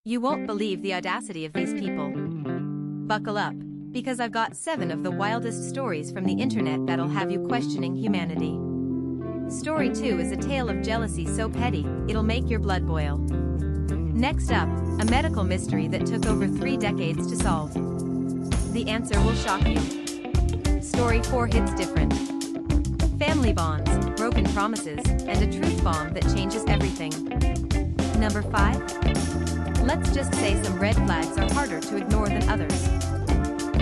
You won't believe the audacity of these people. Buckle up, because I've got 7 of the wildest stories from the internet that'll have you questioning humanity. Story 2 is a tale of jealousy so petty, it'll make your blood boil. Next up, a medical mystery that took over 3 decades to solve. The answer will shock you. Story 4 hits different. Family bonds, broken promises, and a truth bomb that changes everything. Number 5? Let's just say some red flags are harder to ignore than others.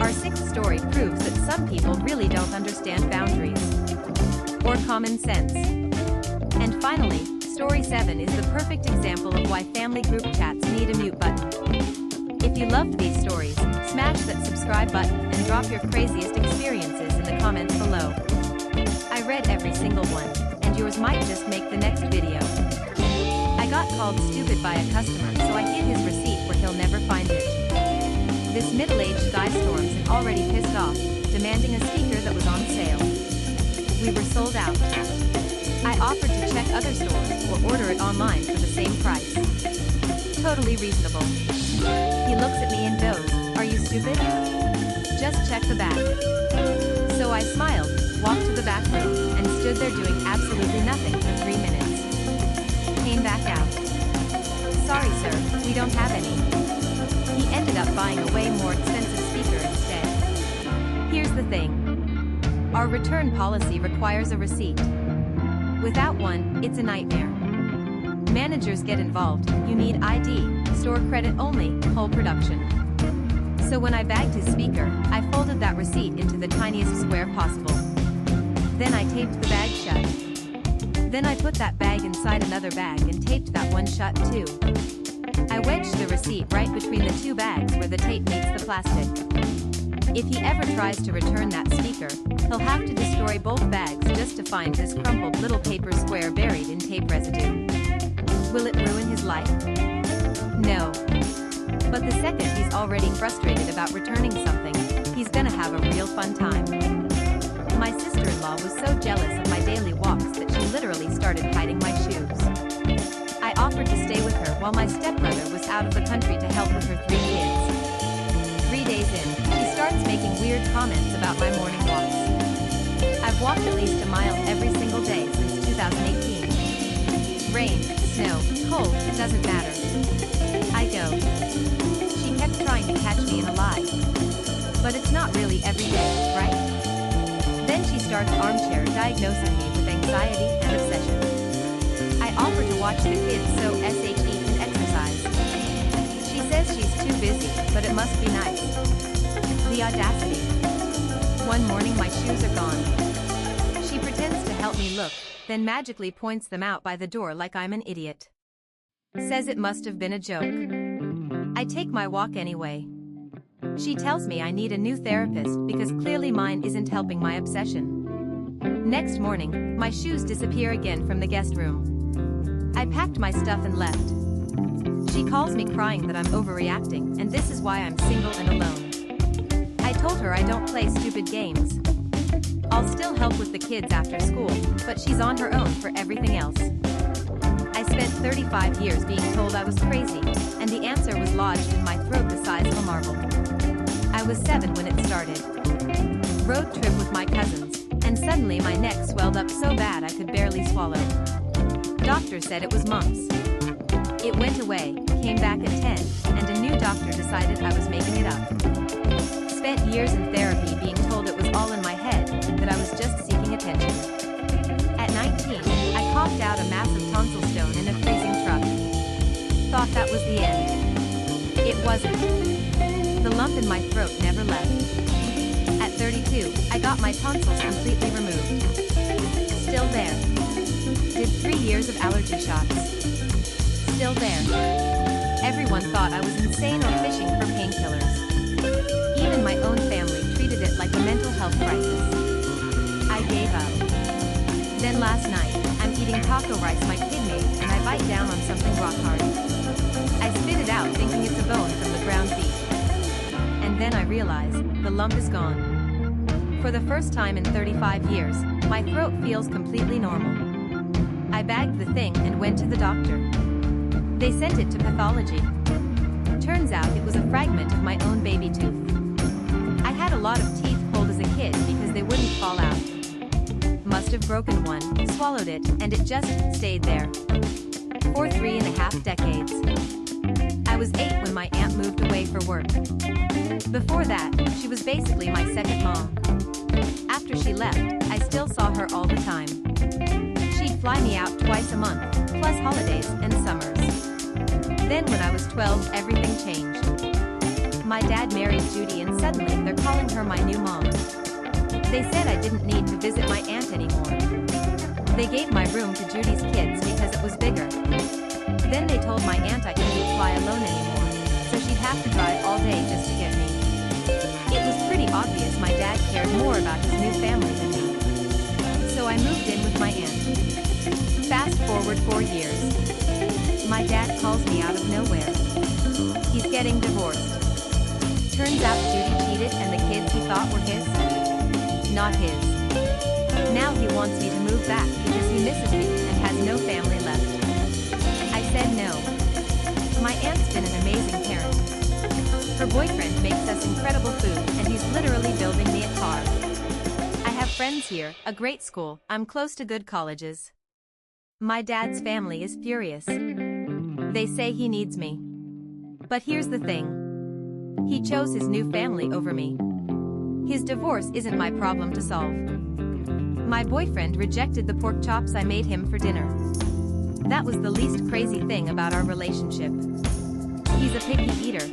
Our 6th story proves that some people really don't understand boundaries or common sense. And finally, story 7 is the perfect example of why family group chats need a mute button. If you loved these stories, smash that subscribe button and drop your craziest experiences in the comments below. I read every single one, and yours might just make the next video. I got called stupid by a customer, so I hid his receipt where he'll never find it. This middle-aged guy storms in already pissed off, demanding a speaker that was on sale. We were sold out. I offered to check other stores or order it online for the same price. Totally reasonable. He looks at me and goes, "Are you stupid? Just check the bag." So I smiled, walked to the back room, and stood there doing absolutely nothing for 3 minutes. Came back out. "Sorry sir, we don't have any." He ended up buying a way more expensive speaker instead. Here's the thing. Our return policy requires a receipt. Without one, it's a nightmare. Managers get involved, you need ID, store credit only, whole production. So when I bagged his speaker, I folded that receipt into the tiniest square possible. Then I taped the bag shut. Then I put that bag inside another bag and taped that one shut too. I wedged the receipt right between the 2 bags where the tape meets the plastic. If he ever tries to return that speaker, he'll have to destroy both bags just to find this crumpled little paper square buried in tape residue. Will it ruin his life? No. But the second he's already frustrated about returning something, he's gonna have a real fun time. My sister-in-law was so jealous of my daily walks that she literally started hiding my shoes. I offered to stay with her while my stepbrother was out of the country to help with her 3 kids. 3 days in, she starts making weird comments about my morning walks. I've walked at least a mile every single day since 2018. Rain, snow, cold, it doesn't matter. I go. She kept trying to catch me in a lie. But it's not really every day, right? Then she starts armchair diagnosing me with anxiety and obsession. I offer to watch the kids so SHE can exercise. She says she's too busy, but it must be nice. The audacity. One morning my shoes are gone. She pretends to help me look, then magically points them out by the door like I'm an idiot. Says it must have been a joke. I take my walk anyway. She tells me I need a new therapist because clearly mine isn't helping my obsession. Next morning, my shoes disappear again from the guest room. I packed my stuff and left. She calls me crying that I'm overreacting and this is why I'm single and alone. I told her I don't play stupid games. I'll still help with the kids after school, but she's on her own for everything else. I spent 35 years being told I was crazy, and the answer was lodged in my throat the size of a marble. I was 7 when it started. Road trip with my cousins, and suddenly my neck swelled up so bad I could barely swallow. Doctor said it was mumps. It went away, came back at 10, and a new doctor decided I was making it up. Spent years in therapy being told it was all in my head, that I was just seeking attention. At 19, I coughed out a massive tonsil stone in a freezing truck. Thought that was the end. It wasn't. The lump in my throat never left. At 32, I got my tonsils completely removed. Still there. Did 3 years of allergy shots. Still there. Everyone thought I was insane or fishing for painkillers. Even my own family treated it like a mental health crisis. I gave up. Then last night, I'm eating taco rice my kid made and I bite down on something rock hard. I spit it out thinking it's a bone from the ground beef. And then I realize, the lump is gone. For the first time in 35 years, my throat feels completely normal. I bagged the thing and went to the doctor. They sent it to pathology. fragment of my own baby tooth. I had a lot of teeth pulled as a kid because they wouldn't fall out. Must have broken one, swallowed it, and it just stayed there. For 3.5 decades. I was 8 when my aunt moved away for work. Before that, she was basically my second mom. After she left, I still saw her all the time. She'd fly me out twice a month, plus holidays and summers. Then when I was 12, everything changed. My dad married Judy and suddenly they're calling her my new mom. They said I didn't need to visit my aunt anymore. They gave my room to Judy's kids because it was bigger. Then they told my aunt I couldn't fly alone anymore, so she'd have to drive all day just to get me. It was pretty obvious my dad cared more about his new family than me. So I moved in with my aunt. Fast forward 4 years. My dad calls me out of nowhere. He's getting divorced. Turns out Judy cheated and the kids he thought were his? Not his. Now he wants me to move back because he misses me and has no family left. I said no. My aunt's been an amazing parent. Her boyfriend makes us incredible food and he's literally building me a car. I have friends here, a great school, I'm close to good colleges. My dad's family is furious. They say he needs me. But here's the thing. He chose his new family over me. His divorce isn't my problem to solve. My boyfriend rejected the pork chops I made him for dinner. That was the least crazy thing about our relationship. He's a picky eater.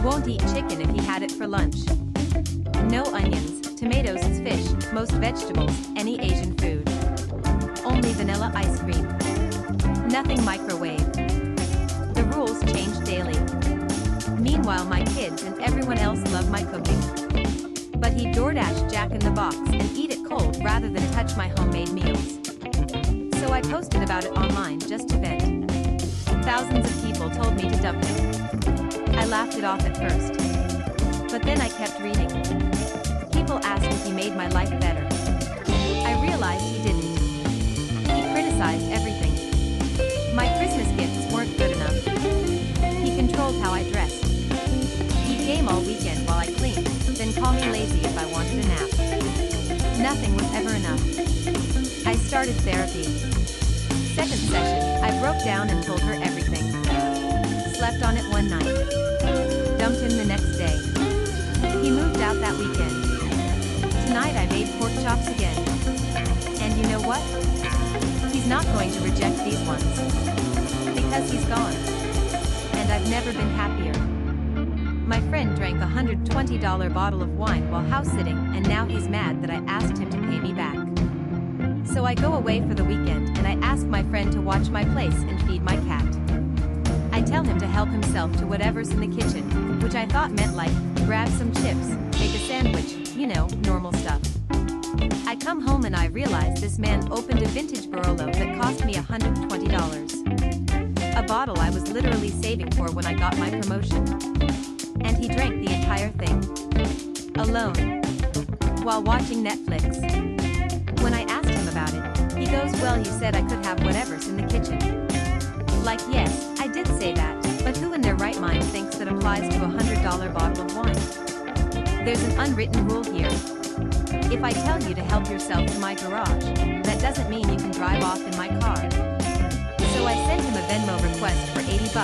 Won't eat chicken if he had it for lunch. No onions, tomatoes, fish, most vegetables, any Asian food. Only vanilla ice cream. Nothing microwave. The rules change daily. Meanwhile, my kids and everyone else love my cooking. But he DoorDash Jack in the Box and eat it cold rather than touch my homemade meals. So I posted about it online just to vent. Thousands of people told me to dump him. I laughed it off at first. But then I kept reading. People asked if he made my life better. I realized he didn't. He criticized everything. My Christmas gifts weren't good enough. He controlled how I dressed. He'd game all weekend while I cleaned, then call me lazy if I wanted a nap. Nothing was ever enough. I started therapy. Second session, I broke down and told her everything. Slept on it one night. Dumped him the next day. He moved out that weekend. Tonight I made pork chops again. And you know what? He's not going to reject these ones. Because he's gone. And I've never been happier. My friend drank a $120 bottle of wine while house-sitting and now he's mad that I asked him to pay me back. So I go away for the weekend and I ask my friend to watch my place and feed my cat. I tell him to help himself to whatever's in the kitchen, which I thought meant like, grab some chips, make a sandwich, you know, normal stuff. I come home and I realize this man opened a vintage Barolo that cost me $120. A bottle I was literally saving for when I got my promotion. And he drank the entire thing. Alone. While watching Netflix. When I asked him about it, he goes, well, you said I could have whatever's in the kitchen. Like, yes, I did say that, but who in their right mind thinks that applies to a $100 bottle of wine? There's an unwritten rule here. If I tell you to help yourself to my garage, that doesn't mean you can drive off in my car. So I sent him a Venmo request for $80.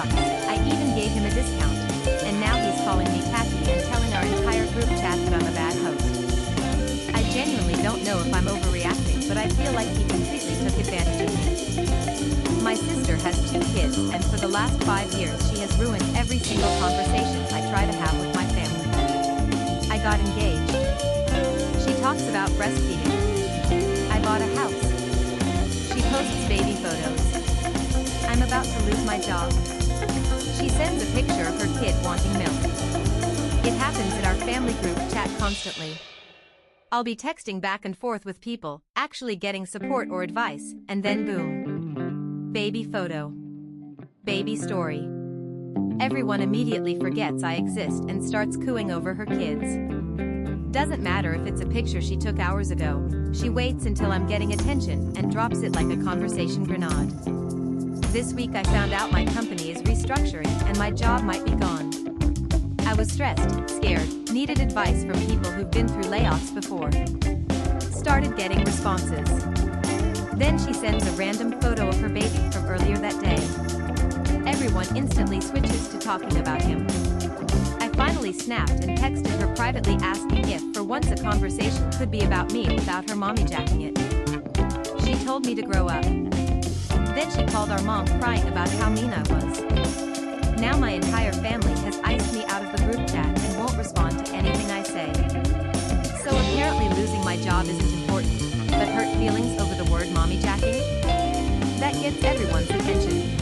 I even gave him a discount. And now he's calling me Kathy and telling our entire group chat that I'm a bad host. I genuinely don't know if I'm overreacting, but I feel like he completely took advantage of me. My sister has 2 kids, and for the last 5 years she has ruined every single conversation I try to have with my family. I got engaged. She talks about breastfeeding. I bought a house. She posts baby photos. I'm about to lose my job. She sends a picture of her kid wanting milk. It happens in our family group chat constantly. I'll be texting back and forth with people, actually getting support or advice, and then boom. Baby photo. Baby story. Everyone immediately forgets I exist and starts cooing over her kids. Doesn't matter if it's a picture she took hours ago, she waits until I'm getting attention and drops it like a conversation grenade. This week I found out my company is restructuring and my job might be gone. I was stressed, scared, needed advice from people who've been through layoffs before. Started getting responses. Then she sends a random photo of her baby from earlier that day. Everyone instantly switches to talking about him. I finally snapped and texted her privately asking if for once a conversation could be about me without her mommy jacking it. She told me to grow up. Then she called our mom crying about how mean I was. Now my entire family has iced me out of the group chat and won't respond to anything I say. So apparently losing my job isn't important, but hurt feelings over the word mommy jacking? That gets everyone's attention.